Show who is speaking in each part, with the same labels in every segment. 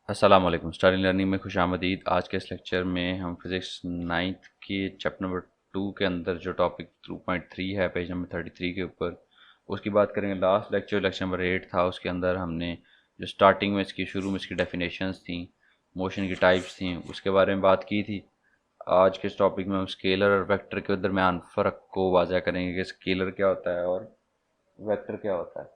Speaker 1: अस्सलाम वालेकुम। Starling learning में खुशामदीद। आज के इस लेक्चर में हम फिज़िक्स नाइन्थ के चैप्टर नंबर 2 के अंदर जो टॉपिक 2.3 है पेज नंबर 33 के ऊपर उसकी बात करेंगे। लास्ट लेक्चर नंबर 8 था, उसके अंदर हमने जो स्टार्टिंग में इसकी शुरू में इसकी डेफिनेशंस थी, मोशन की टाइप्स थी, उसके बारे में बात की थी। आज के इस टॉपिक में हम स्केलर और वेक्टर के दरमियान फ़र्क को वाज़ह करेंगे कि स्केलर क्या होता है और वेक्टर क्या होता है।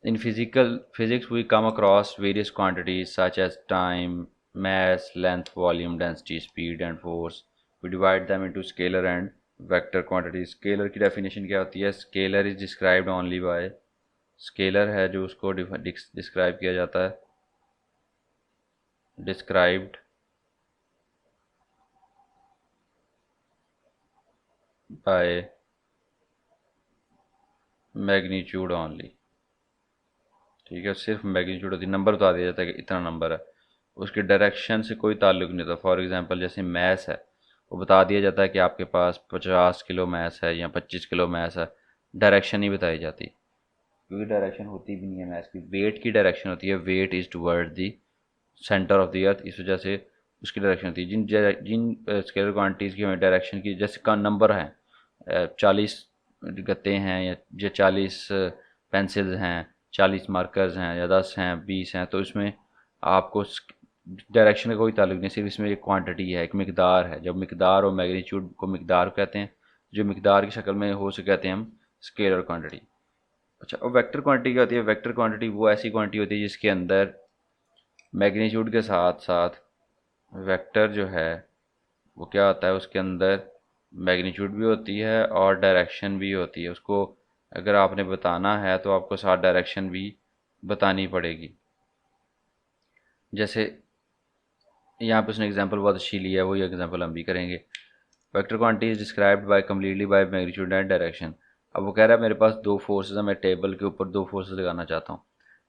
Speaker 1: In physical physics, we come across various quantities such as time, mass, length, volume, density, speed, and force. We divide them into scalar and vector quantities. Scalar की definition क्या होती है? Scalar is described only by scalar है जो उसको describe किया जाता है described by magnitude only। ठीक है, सिर्फ मैग्नीट्यूड होती है, नंबर बता दिया जाता है कि इतना नंबर है, उसके डायरेक्शन से कोई ताल्लुक नहीं होता। फॉर एग्जांपल जैसे मैस है, वो बता दिया जाता है कि आपके पास 50 किलो मैस है या 25 किलो मैस है, डायरेक्शन नहीं बताई जाती क्योंकि डायरेक्शन होती भी नहीं है मैस की। वेट की डायरेक्शन होती है, weight is toward the centre of the earth, इस वजह से उसकी डायरेक्शन होती है। जिन जिन स्केलर क्वांटिटीज़ की हमें डायरेक्शन की, जैसे का नंबर है 40 गत्ते हैं या 40 पेंसिल्स हैं, 40 मार्कर्स हैं या 10 हैं 20 हैं, तो इसमें आपको डायरेक्शन का कोई ताल्लुक नहीं, सिर्फ इसमें एक क्वांटिटी है, एक मिकदार है। जब मिकदार और मैग्नीट्यूड को मिकदार कहते हैं, जो मिकदार की शक्ल में हो उसे कहते हैं हम स्केलर क्वांटिटी। अच्छा, और वेक्टर क्वांटिटी क्या होती है? वेक्टर क्वांटिटी वो ऐसी क्वांटिटी होती है जिसके अंदर मैग्नीट्यूड के साथ साथ वेक्टर जो है वो क्या होता है, उसके अंदर मैग्नीट्यूड भी होती है और डायरेक्शन भी होती है। उसको अगर आपने बताना है तो आपको साथ डायरेक्शन भी बतानी पड़ेगी। जैसे यहाँ पे उसने एग्जांपल बहुत अच्छी लिया है, वही एग्जांपल हम भी करेंगे। Vector quantity is described bye completely by magnitude and direction. अब वो कह रहा है मेरे पास दो फोर्सेज है, मैं टेबल के ऊपर दो फोर्सेज लगाना चाहता हूँ।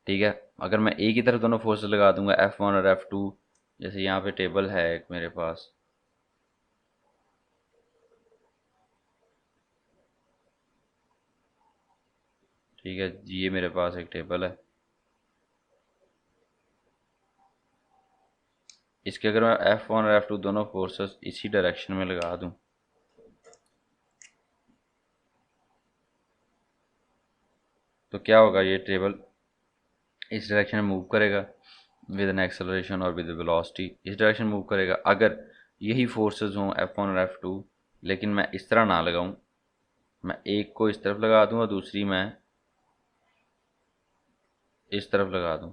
Speaker 1: ठीक है, अगर मैं एक ही तरफ दोनों फोर्सेज लगा दूंगा F1 और F2, जैसे यहाँ पे टेबल है एक मेरे पास, ठीक है जी, ये मेरे पास एक टेबल है। इसके अगर मैं F1 और F2 दोनों फोर्सेस इसी डायरेक्शन में लगा दूं तो क्या होगा, ये टेबल इस डायरेक्शन में मूव करेगा विद एन एक्सेलरेशन और विद वेलोसिटी, इस डायरेक्शन में मूव करेगा। अगर यही फोर्सेस हों F1 और F2, लेकिन मैं इस तरह ना लगाऊं, मैं एक को इस तरफ लगा दूं और दूसरी मैं इस तरफ लगा दूं,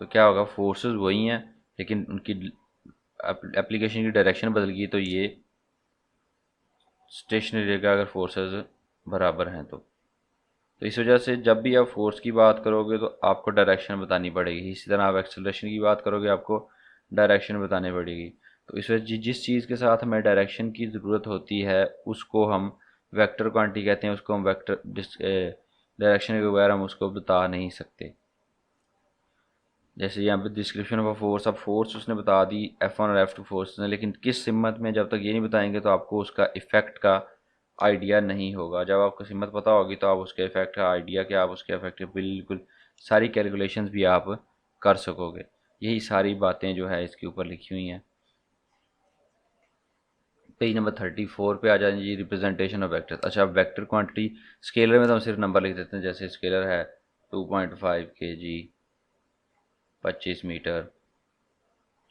Speaker 1: तो क्या होगा, फोर्सेस वही हैं लेकिन उनकी एप्लीकेशन की डायरेक्शन बदल गई, तो ये स्टेशनरी रहेगा अगर फोर्सेस बराबर हैं तो इस वजह से जब भी आप फोर्स की बात करोगे तो आपको डायरेक्शन बतानी पड़ेगी। इसी तरह आप एक्सेलरेशन की बात करोगे, आपको डायरेक्शन बतानी पड़ेगी। तो इस वजह जिस चीज़ के साथ हमें डायरेक्शन की ज़रूरत होती है उसको हम वेक्टर क्वांटिटी कहते हैं, उसको हम वेक्टर डायरेक्शन के बगैर हम उसको बता नहीं सकते। जैसे यहाँ पे डिस्क्रिप्शन ऑफ अ फोर्स, अब फोर्स उसने बता दी F1 और F2 फोर्स ने, लेकिन किस सिमत में, जब तक ये नहीं बताएंगे तो आपको उसका इफेक्ट का आइडिया नहीं होगा। जब आपको सिमत पता होगी तो आप उसके इफेक्ट का आइडिया, क्या आप उसके इफेक्ट के बिल्कुल सारी कैलकुलेशंस भी आप कर सकोगे। यही सारी बातें जो है इसके ऊपर लिखी हुई हैं। पेज नंबर 34 पे आ जाए जी, रिप्रेजेंटेशन ऑफ वेक्टर। अच्छा, अब वेक्टर क्वांटिटी स्केलर में तो हम सिर्फ नंबर लिख देते हैं, जैसे स्केलर है 2.5 kg, 25 मीटर।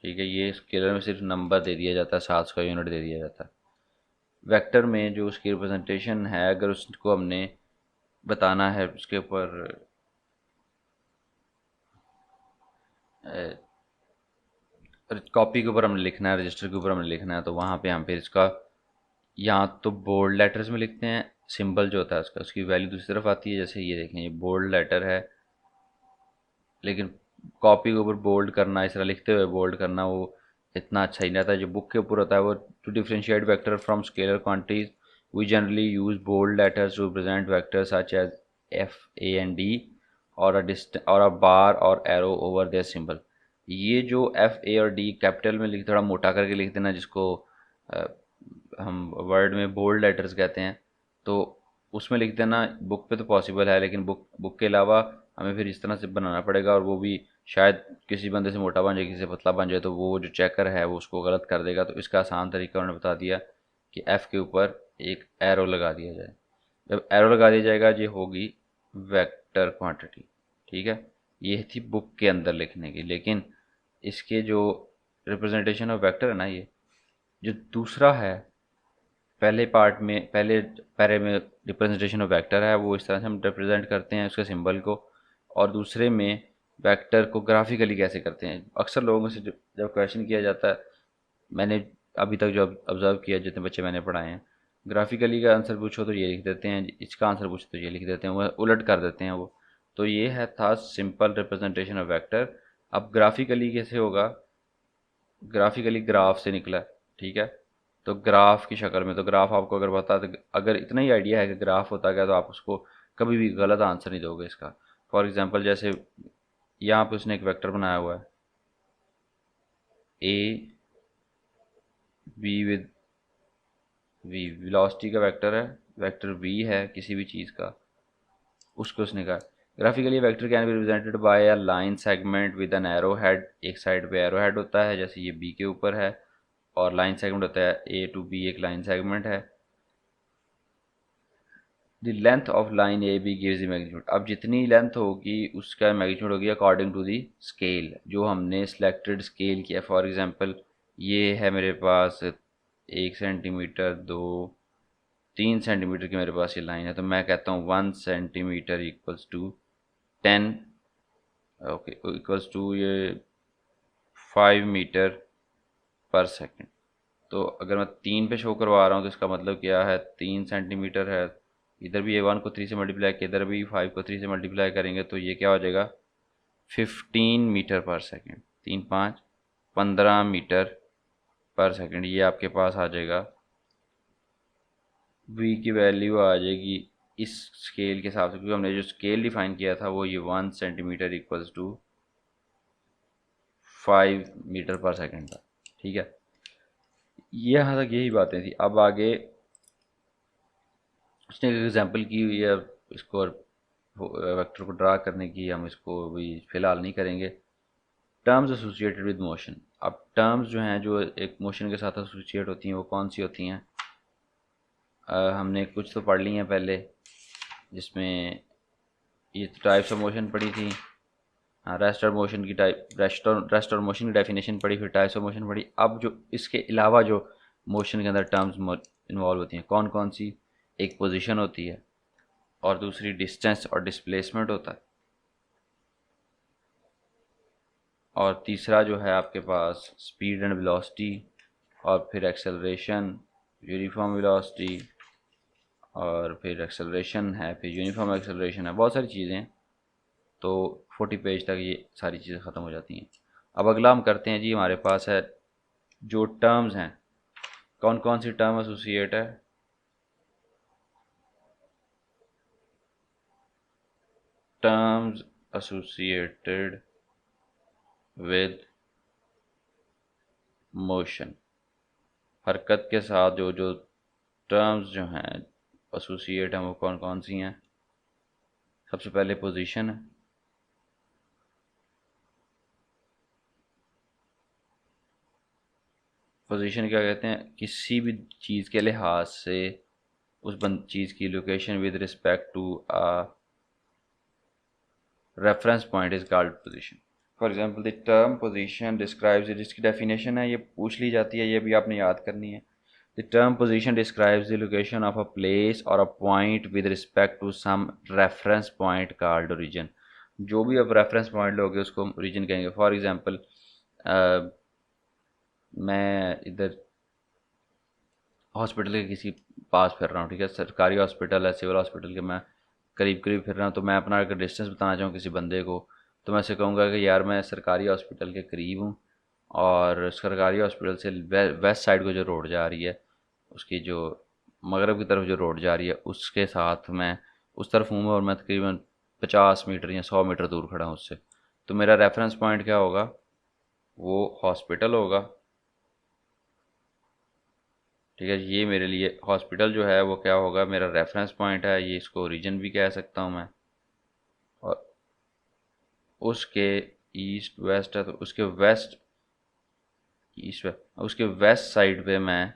Speaker 1: ठीक है, ये स्केलर में सिर्फ नंबर दे दिया जाता है, 700 का यूनिट दे दिया जाता है। वेक्टर में जो उसकी रिप्रेजेंटेशन है, अगर उसको हमने बताना है उसके ऊपर कॉपी के ऊपर हमने लिखना है, रजिस्टर के ऊपर हमने लिखना है, तो वहाँ पे हम फिर इसका यहाँ तो बोल्ड लेटर्स में लिखते हैं, सिंबल जो होता है उसका, उसकी वैल्यू दूसरी तरफ आती है। जैसे ये देखें, ये बोल्ड लेटर है, लेकिन कॉपी के ऊपर बोल्ड करना, इस तरह लिखते हुए बोल्ड करना, वो इतना अच्छा ही नहीं आता। जो बुक के ऊपर होता है वो, to differentiate vector from scalar quantities we generally use bold letters to represent vector such as F, A and D और अ बार और एरो ओवर देयर सिंबल। ये जो F, A और D कैपिटल में लिख, थोड़ा मोटा करके लिख देना, जिसको अ, हम वर्ड में बोल्ड लेटर्स कहते हैं, तो उसमें लिख देना। बुक पे तो पॉसिबल है, लेकिन बुक बुक के अलावा हमें फिर इस तरह से बनाना पड़ेगा, और वो भी शायद किसी बंदे से मोटा बन जाए, किसी से पतला बन जाए, तो वो जो चेकर है वो उसको गलत कर देगा। तो इसका आसान तरीका उन्होंने बता दिया कि एफ़ के ऊपर एक एरो लगा दिया जाए। जब एरो लगा दिया जाएगा ये होगी वेक्टर क्वांटिटी। ठीक है, ये थी बुक के अंदर लिखने की। लेकिन इसके जो रिप्रेजेंटेशन ऑफ वेक्टर है ना, ये जो दूसरा है, पहले पार्ट में, पहले पैरे में रिप्रेजेंटेशन ऑफ वेक्टर है, वो इस तरह से हम रिप्रेजेंट करते हैं उसके सिंबल को। और दूसरे में वेक्टर को ग्राफिकली कैसे करते हैं। अक्सर लोगों से जब क्वेश्चन किया जाता है, मैंने अभी तक जो ऑब्ज़र्व किया, जितने बच्चे मैंने पढ़ाए हैं, ग्राफिकली का आंसर पूछो तो ये लिख देते हैं, इसका आंसर पूछो तो ये लिख देते हैं, वो उलट कर देते हैं वो। तो ये है था सिंपल रिप्रेजेंटेशन ऑफ वेक्टर। अब ग्राफिकली कैसे होगा, ग्राफिकली ग्राफ से निकला है। ठीक है, तो ग्राफ की शक्ल में, तो ग्राफ आपको अगर बता, तो अगर इतना ही आइडिया है कि ग्राफ होता क्या, तो आप उसको कभी भी गलत आंसर नहीं दोगे इसका। फॉर एग्जांपल जैसे यहाँ पे उसने एक वेक्टर बनाया हुआ है A B with V, velocity का वेक्टर है, वेक्टर वी है किसी भी चीज़ का, उसको उसने कहा graphically vector can be represented by a line segment with an arrow head. एक साइड पे एरो हेड होता है, जैसे ये बी के ऊपर है, और लाइन सेगमेंट होता है ए टू बी, एक लाइन सेगमेंट है। The length of line A B gives the magnitude. अब जितनी लेंथ होगी उसका मैग्नीट्यूड होगी अकॉर्डिंग टू द स्केल जो हमने सिलेक्टेड स्केल किया। फॉर एग्जांपल ये है मेरे पास 1 सेंटीमीटर, 2, 3 सेंटीमीटर की मेरे पास ये लाइन है, तो मैं कहता हूँ 1 centimetre equals to 10, okay, equals to ये 5 मीटर पर सेकेंड। तो अगर मैं 3 पे शो करवा रहा हूँ तो इसका मतलब क्या है, 3 सेंटीमीटर है। इधर भी A1 को 3 से मल्टीप्लाई किया, इधर भी 5 को 3 से मल्टीप्लाई करेंगे तो ये क्या हो जाएगा, 15 मीटर पर सेकेंड। 3, 5, 15 मीटर पर सेकेंड। ये आपके पास आ जाएगा, v की वैल्यू आ जाएगी इस स्केल के हिसाब से, क्योंकि हमने जो स्केल डिफाइन किया था वो ये 1 सेंटीमीटर इक्वल्स टू 5 मीटर पर सेकेंड था। ठीक है, ये यहाँ तक यही बातें थी। अब आगे उसने एक एग्जांपल की हुई है, इसको वेक्टर को ड्रा करने की, हम इसको भी फ़िलहाल नहीं करेंगे। Terms associated with motion. अब टर्म्स जो हैं जो एक मोशन के साथ एसोसिएट होती हैं वो कौन सी होती हैं, हमने कुछ तो पढ़ ली हैं पहले, जिसमें ये टाइप्स ऑफ मोशन पढ़ी थी। हाँ, रेस्ट और मोशन की टाइप, रेस्ट और मोशन की डेफिनेशन पढ़ी, फिर टाइप्स ऑफ मोशन पढ़ी। अब जो इसके अलावा जो मोशन के अंदर टर्म्स इन्वॉल्व होती हैं कौन कौन सी, एक पोजीशन होती है, और दूसरी डिस्टेंस और डिस्प्लेसमेंट होता है, और तीसरा जो है आपके पास स्पीड एंड वेलोसिटी, और फिर एक्सेलरेशन, यूनिफॉर्म वेलोसिटी, और फिर एक्सेलरेशन है, फिर यूनिफॉर्म एक्सेलरेशन है, बहुत सारी चीज़ें हैं। तो 40 पेज तक ये सारी चीज़ें ख़त्म हो जाती हैं। अब अगला हम करते हैं जी, हमारे पास है जो टर्म्स हैं, कौन कौन सी टर्म एसोसिएट है। टर्म्स एसोसिएटेड विद मोशन, हरकत के साथ जो जो टर्म्स जो हैं एसोसिएट हैं वो कौन कौन सी हैं। सबसे पहले पोजीशन है। पोजीशन क्या कहते हैं, किसी भी चीज़ के लिहाज से उस चीज़ की location with respect to a reference point is called position. For example the term position describes, जिसकी डेफिनेशन है ये पूछ ली जाती है, ये भी आपने याद करनी है। The term position describes the location of a place और a point with respect to some reference point called origin. जो भी आप रेफरेंस पॉइंट लोगे उसको हम ओरिजिन कहेंगे। फॉर एग्जांपल मैं इधर हॉस्पिटल के किसी पास फिर रहा हूँ, ठीक है, सरकारी हॉस्पिटल है, सिविल हॉस्पिटल के मैं करीब करीब फिर रहा हूँ, तो मैं अपना अगर डिस्टेंस बताना चाहूँ किसी बंदे को, तो मैं उसे कहूँगा कि यार मैं सरकारी हॉस्पिटल के करीब हूँ, और सरकारी हॉस्पिटल से वेस्ट साइड को जो रोड जा रही है, उसकी जो मगरब की तरफ जो रोड जा रही है उसके साथ मैं उस तरफ हूँ, और मैं तकरीबन 50 मीटर या 100 मीटर दूर खड़ा हूँ उससे। तो मेरा रेफरेंस पॉइंट क्या होगा, वो हॉस्पिटल होगा। ठीक है, ये मेरे लिए हॉस्पिटल जो है वो क्या होगा, मेरा रेफरेंस पॉइंट है, ये इसको ओरिजिन भी कह सकता हूँ मैं। और उसके ईस्ट वेस्ट है तो उसके वेस्ट ईस्ट वेस्ट उसके वेस्ट साइड पे मैं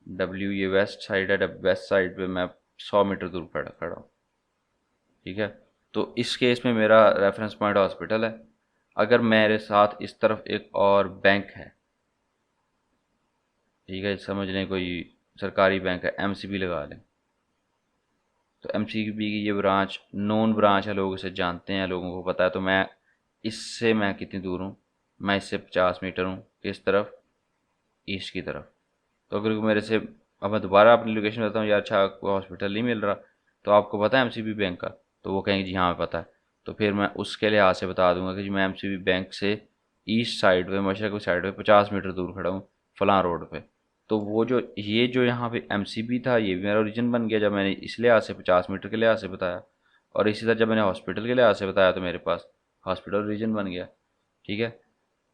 Speaker 1: डब्ल्यू ये वेस्ट साइड है, वेस्ट साइड पे मैं 100 मीटर दूर खड़ा हूँ। ठीक है, तो इस केस में मेरा रेफरेंस पॉइंट हॉस्पिटल है। अगर मेरे साथ इस तरफ एक और बैंक है, ठीक है, समझ लें कोई सरकारी बैंक है, एमसीबी लगा लें, तो एमसीबी की ये ब्रांच नोन ब्रांच है, लोग इसे जानते हैं, लोगों को पता है, तो मैं कितनी दूर हूँ, मैं इससे 50 मीटर हूँ, किस तरफ, ईस्ट की तरफ। तो अगर मेरे से, अब मैं दोबारा अपनी लोकेशन बताता हूँ यार, अच्छा आपको हॉस्पिटल नहीं मिल रहा, तो आपको पता है एमसीबी बैंक का, तो वो कहेंगे जी हाँ पता है। तो फिर मैं उसके लिहाज से बता दूंगा कि जी मैं एमसीबी बैंक से ईस्ट साइड पे, मशरक़ी साइड पे 50 मीटर दूर खड़ा हूँ, फलां रोड पे। तो वो जो यहाँ पे एमसीबी था, ये भी मेरा ओरिजिन बन गया जब मैंने इस लिहाज से 50 मीटर के लिहाज से बताया। और इसी तरह जब मैंने हॉस्पिटल के लिहाज से बताया तो मेरे पास हॉस्पिटल ओरिजिन बन गया। ठीक है,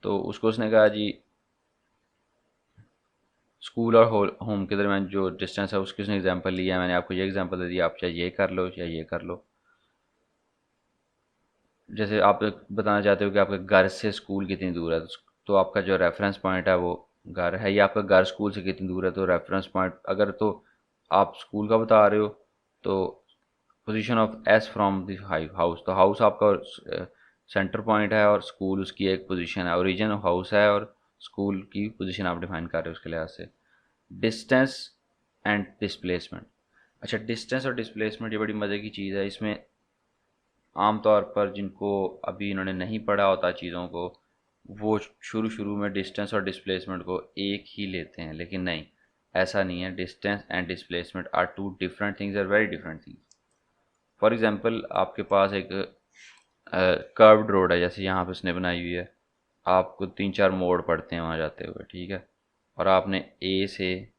Speaker 1: तो उसको उसने कहा जी स्कूल और होम के दरमियान जो डिस्टेंस है उसकी उसने एग्जांपल लिया है, मैंने आपको ये एग्जांपल दे दिया, आप चाहे ये कर लो या ये कर लो। जैसे आप बताना चाहते हो कि आपके घर से स्कूल कितनी दूर है, तो आपका जो रेफरेंस पॉइंट है वो घर है, या आपका घर स्कूल से कितनी दूर है, तो रेफरेंस पॉइंट अगर तो आप स्कूल का बता रहे हो तो position of S from the house, तो हाउस आपका सेंटर पॉइंट है और स्कूल उसकी एक पोजीशन है, ओरिजिन हाउस है और स्कूल की पोजीशन आप डिफाइन कर रहे हो उसके लिहाज से। Distance and displacement. अच्छा, डिस्टेंस और डिस्प्लेसमेंट ये बड़ी मज़े की चीज़ है। इसमें आमतौर पर जिनको अभी इन्होंने नहीं पढ़ा होता चीज़ों को, वो शुरू शुरू में डिस्टेंस और डिस्प्लेसमेंट को एक ही लेते हैं, लेकिन नहीं, ऐसा नहीं है। Distance and displacement are two different things, are very different things. For example आपके पास एक कर्व्ड रोड है, जैसे यहाँ पे उसने बनाई हुई है, आपको 3-4 मोड़ पड़ते हैं वहाँ जाते हुए, ठीक है, और आपने ए से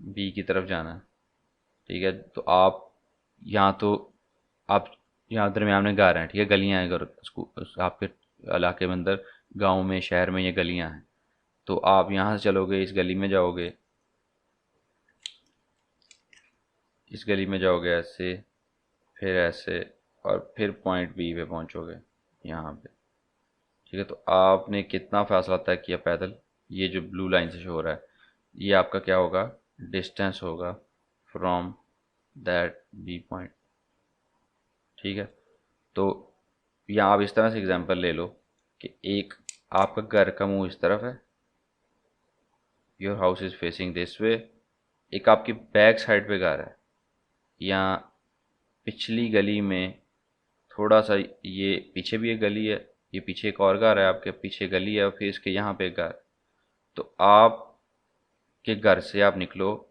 Speaker 1: बी की तरफ जाना है। ठीक है, तो आप यहाँ दरमियान में घर हैं, ठीक है, गलियाँ हैं, अगर आपके इलाके में अंदर, गांव में, शहर में ये गलियाँ हैं, तो आप यहाँ से चलोगे, इस गली में जाओगे ऐसे, फिर ऐसे, और फिर पॉइंट बी पे पहुँचोगे यहाँ पे। ठीक है, तो आपने कितना फासला तय किया पैदल, ये जो ब्लू लाइन से शो हो रहा है, ये आपका क्या होगा, डिस्टेंस होगा फ्रॉम दैट बी पॉइंट। ठीक है, तो यहाँ आप इस तरह से एग्जांपल ले लो कि एक आपका घर का मुंह इस तरफ है, your house is facing this way, एक आपकी बैक साइड पे घर है, या पिछली गली में थोड़ा सा, ये पीछे भी एक गली है, ये पीछे एक और घर है, आपके पीछे गली है, और फिर इसके यहाँ पे एक घर। तो आपके घर से आप निकलो,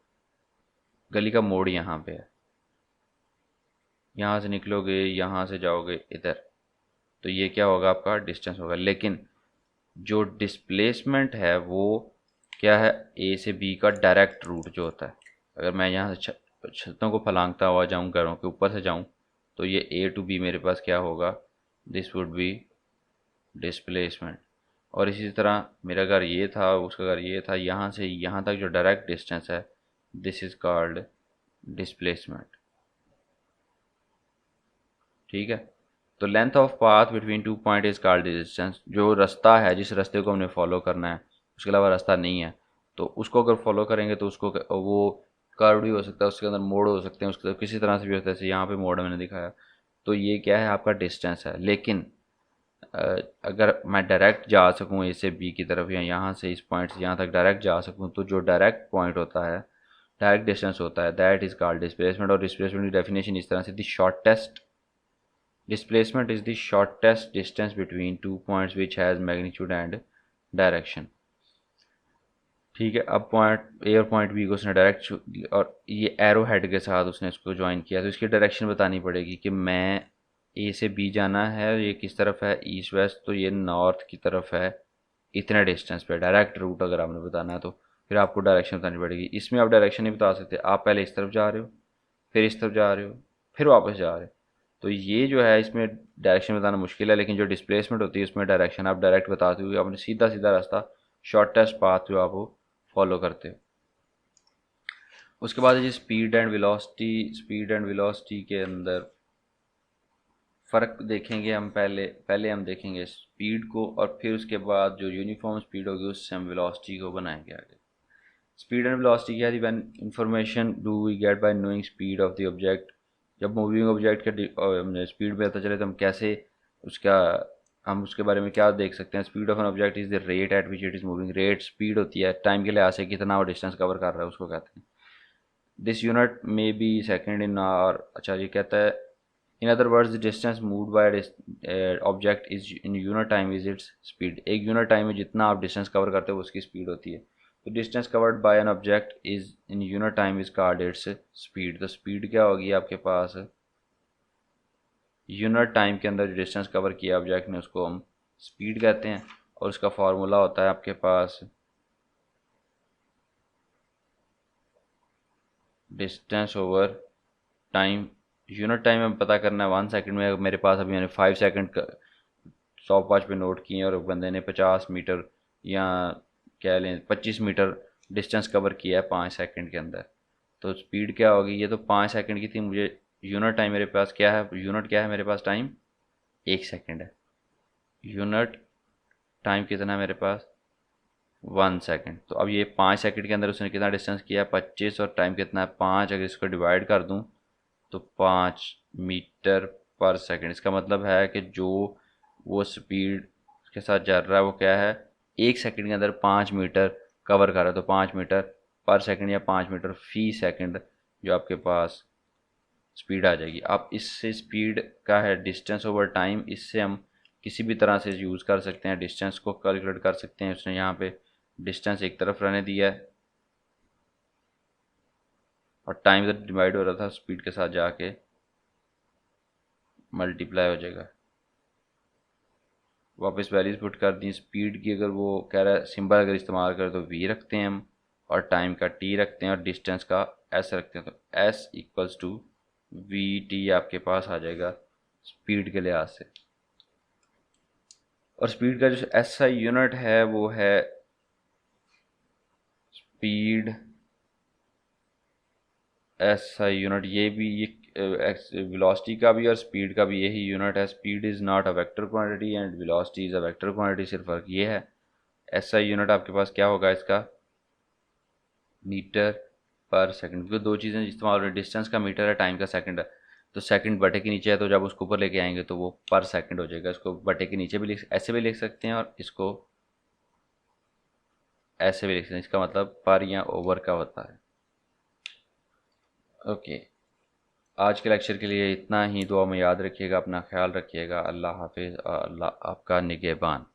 Speaker 1: गली का मोड़ यहाँ पे है, यहाँ से निकलोगे, यहाँ से जाओगे इधर, तो ये क्या होगा, आपका डिस्टेंस होगा। लेकिन जो डिस्प्लेसमेंट है वो क्या है, ए से बी का डायरेक्ट रूट जो होता है। अगर मैं यहाँ से छतों को फलांगता हुआ जाऊँ, घरों के ऊपर से जाऊँ, तो ये ए टू बी मेरे पास क्या होगा, दिस वुड बी डिस्प्लेसमेंट। और इसी तरह मेरा घर ये था, उसका घर ये था, यहाँ से यहाँ तक जो डायरेक्ट डिस्टेंस है, दिस इज़ कॉल्ड डिस्प्लेसमेंट। ठीक है, तो length of path between two point is called distance. जो रास्ता है, जिस रास्ते को हमने फॉलो करना है, उसके अलावा रास्ता नहीं है, तो उसको अगर फॉलो करेंगे तो उसको वो कर्व भी हो सकता है, उसके अंदर मोड़ हो सकते हैं, उसके किसी तरह से भी होता है, जैसे यहाँ पे मोड़ मैंने दिखाया, तो ये क्या है, आपका डिस्टेंस है। लेकिन अगर मैं डायरेक्ट जा सकूँ ए से बी की तरफ, या यहाँ से इस पॉइंट से यहाँ तक डायरेक्ट जा सकूँ, तो जो डायरेक्ट पॉइंट होता है, डायरेक्ट डिस्टेंस होता है, दैट इज़ कॉल्ड डिस्प्लेसमेंट। और डिस्प्लेसमेंट की डेफिनेशन इस तरह से, the shortest displacement is the shortest distance between two points which has magnitude and direction। ठीक है, अब पॉइंट ए और पॉइंट बी को उसने डायरेक्ट, और ये एरो हेड के साथ उसने इसको ज्वाइन किया, तो इसकी डायरेक्शन बतानी पड़ेगी कि मैं ए से बी जाना है, ये किस तरफ है, ईस्ट वेस्ट, तो ये नॉर्थ की तरफ है, इतने डिस्टेंस पे। डायरेक्ट रूट अगर आपने बताना है तो फिर आपको डायरेक्शन बतानी पड़ेगी। इसमें आप डायरेक्शन नहीं बता सकते, आप पहले इस तरफ जा रहे हो, फिर इस तरफ जा रहे हो, फिर वापस जा रहे हो, तो ये जो है इसमें डायरेक्शन बताना मुश्किल है। लेकिन जो डिस्प्लेसमेंट होती है उसमें डायरेक्शन आप डायरेक्ट बताते हो, आपने सीधा सीधा रास्ता, शॉर्टेस्ट पाथ जो आप वो फॉलो करते हो। उसके बाद है जी speed and velocity. Speed and velocity के अंदर फ़र्क देखेंगे हम पहले पहले हम देखेंगे स्पीड को, और फिर उसके बाद जो यूनिफॉर्म स्पीड होगी उससे हम वेलोसिटी को बनाएंगे आगे। स्पीड एंड वेलोसिटी क्या थी? When information do we get by knowing speed of the object. जब मूविंग ऑब्जेक्ट का स्पीड पता चले तो हम कैसे उसका हम उसके बारे में क्या देख सकते हैं? Speed of an object is the rate at which it is moving. Rate speed होती है टाइम के लिहाज से, कितना वो डिस्टेंस कवर कर रहा है उसको कहते हैं। This unit may be second in hour. अच्छा ये कहता है in other words the distance moved by object is in unit time is its speed. एक यूनिट टाइम में जितना आप डिस्टेंस कवर करते हो उसकी स्पीड होती है। तो distance covered by an object is in unit time is called its speed. तो स्पीड क्या होगी आपके पास? यूनिट टाइम के अंदर जो डिस्टेंस कवर किया ऑब्जेक्ट ने उसको हम स्पीड कहते हैं। और उसका फार्मूला होता है आपके पास distance over time. Unit time में पता करना है 1 सेकंड में। मेरे पास अभी मैंने 5 सेकंड का स्टॉप वॉच पे नोट किए और बंदे ने 50 मीटर या कह लें 25 मीटर डिस्टेंस कवर किया है 5 सेकंड के अंदर। तो स्पीड क्या होगी? ये तो 5 सेकंड की थी, मुझे यूनिट टाइम मेरे पास क्या है? यूनिट क्या है मेरे पास? टाइम 1 सेकंड है। यूनिट टाइम कितना है मेरे पास? 1 सेकंड। तो अब ये 5 सेकंड के अंदर उसने कितना डिस्टेंस किया है? 25, और टाइम कितना है? 5। अगर इसको डिवाइड कर दूँ तो 5 मीटर पर सेकंड। इसका मतलब है कि जो वो स्पीड के साथ चल रहा है वो क्या है? 1 सेकंड के अंदर 5 मीटर कवर कर रहा है। तो 5 मीटर पर सेकंड या 5 मीटर फी सेकंड जो आपके पास स्पीड आ जाएगी। आप इससे स्पीड का है डिस्टेंस ओवर टाइम, इससे हम किसी भी तरह से यूज़ कर सकते हैं, डिस्टेंस को कैलकुलेट कर सकते हैं। उसने यहाँ पे डिस्टेंस एक तरफ रहने दिया है और टाइम इधर डिवाइड हो रहा था, स्पीड के साथ जाके मल्टीप्लाई हो जाएगा। वापस वैल्यूज पुट कर दी। स्पीड की अगर वो कह रहा है सिंबल अगर इस्तेमाल करें तो वी रखते हैं हम, और टाइम का टी रखते हैं, और डिस्टेंस का एस रखते हैं। तो S equals to V T आपके पास आ जाएगा स्पीड के लिहाज से। और स्पीड का जो एस आई यूनिट है वो है स्पीड एस आई यूनिट। ये भी ये वेलोसिटी का भी और स्पीड का भी यही यूनिट है। Speed is not a vector quantity and velocity is a vector quantity. सिर्फ फर्क ये है। एस आई यूनिट आपके पास क्या होगा इसका? मीटर पर सेकंड। क्योंकि दो चीज़ें इस्तेमाल हो रही हैं, डिस्टेंस का मीटर है, टाइम का सेकंड है। तो सेकंड बटे के नीचे है, तो जब उसको ऊपर लेके आएंगे तो वो पर सेकंड हो जाएगा। इसको बटे के नीचे भी ऐसे भी लिख सकते हैं, और इसको ऐसे भी लिख सकते हैं। इसका मतलब पर या ओवर का होता है। ओके, आज के लेक्चर के लिए इतना ही। दुआ में याद रखिएगा, अपना ख्याल रखिएगा। अल्लाह हाफिज़। अल्लाह आपका निगहबान।